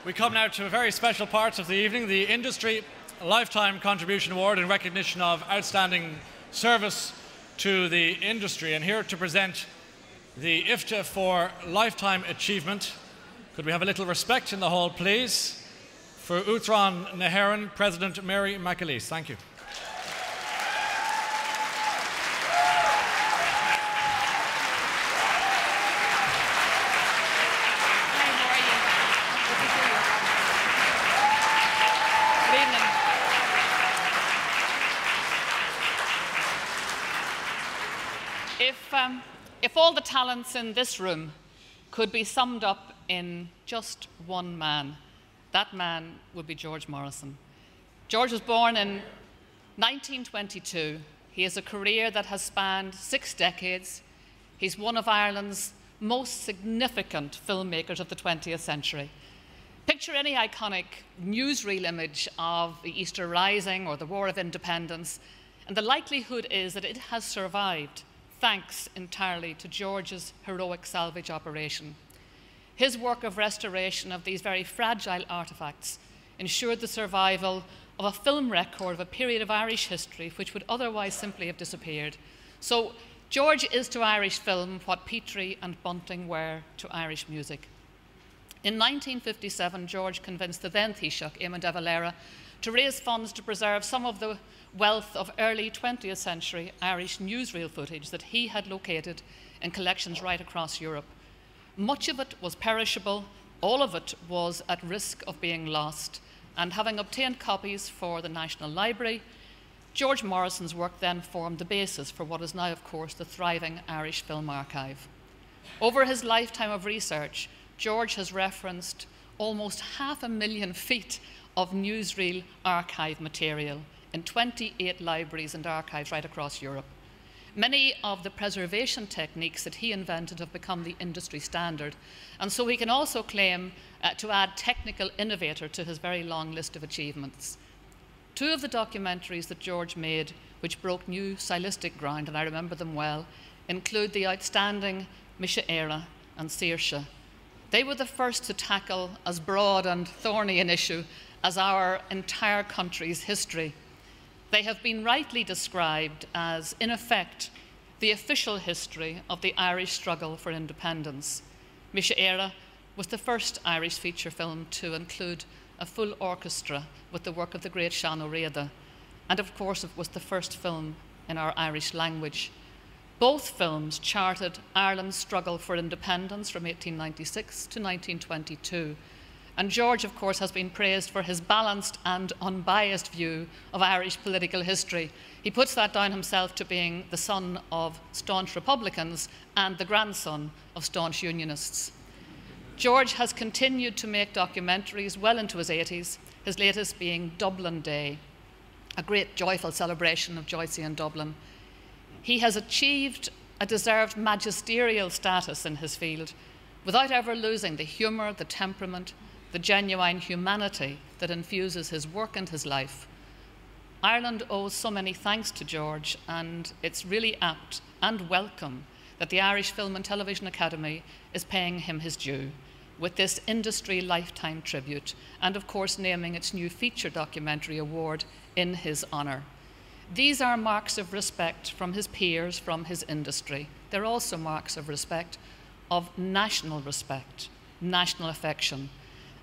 We come now to a very special part of the evening, the Industry Lifetime Contribution Award in recognition of outstanding service to the industry. And here to present the IFTA for Lifetime Achievement, could we have a little respect in the hall, please, for Uachtaráin na hÉireann, President Mary McAleese. Thank you. If all the talents in this room could be summed up in just one man, that man would be George Morrison. George was born in 1922. He has a career that has spanned 6 decades. He's one of Ireland's most significant filmmakers of the 20th century. Picture any iconic newsreel image of the Easter Rising or the War of Independence, and the likelihood is that it has survived thanks entirely to George's heroic salvage operation. His work of restoration of these very fragile artefacts ensured the survival of a film record of a period of Irish history which would otherwise simply have disappeared. So George is to Irish film what Petrie and Bunting were to Irish music. In 1957, George convinced the then Taoiseach, Eamon de Valera, to raise funds to preserve some of the wealth of early 20th century Irish newsreel footage that he had located in collections right across Europe. Much of it was perishable, all of it was at risk of being lost, and having obtained copies for the National Library, George Morrison's work then formed the basis for what is now, of course, the thriving Irish Film Archive. Over his lifetime of research, George has referenced almost 500,000 feet of newsreel archive material in 28 libraries and archives right across Europe. Many of the preservation techniques that he invented have become the industry standard, and so he can also claim to add technical innovator to his very long list of achievements. 2 of the documentaries that George made, which broke new stylistic ground, and I remember them well, include the outstanding McAleese and Saoirse. They were the first to tackle as broad and thorny an issue as our entire country's history. They have been rightly described as, in effect, the official history of the Irish struggle for independence. McAleese was the first Irish feature film to include a full orchestra with the work of the great Sean O'Reilly, and of course it was the first film in our Irish language. Both films charted Ireland's struggle for independence from 1896 to 1922. And George, of course, has been praised for his balanced and unbiased view of Irish political history. He puts that down himself to being the son of staunch Republicans and the grandson of staunch Unionists. George has continued to make documentaries well into his 80s, his latest being Dublin Day, a great joyful celebration of Joycey in Dublin. He has achieved a deserved magisterial status in his field without ever losing the humour, the temperament, the genuine humanity that infuses his work and his life. Ireland owes so many thanks to George, and it's really apt and welcome that the Irish Film and Television Academy is paying him his due with this Industry Lifetime Tribute, and of course naming its new feature documentary award in his honour. These are marks of respect from his peers, from his industry. They're also marks of respect, of national respect, national affection.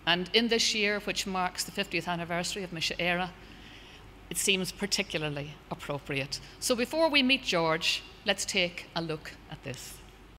And in this year, which marks the 50th anniversary of McAleese, it seems particularly appropriate. So before we meet George, let's take a look at this.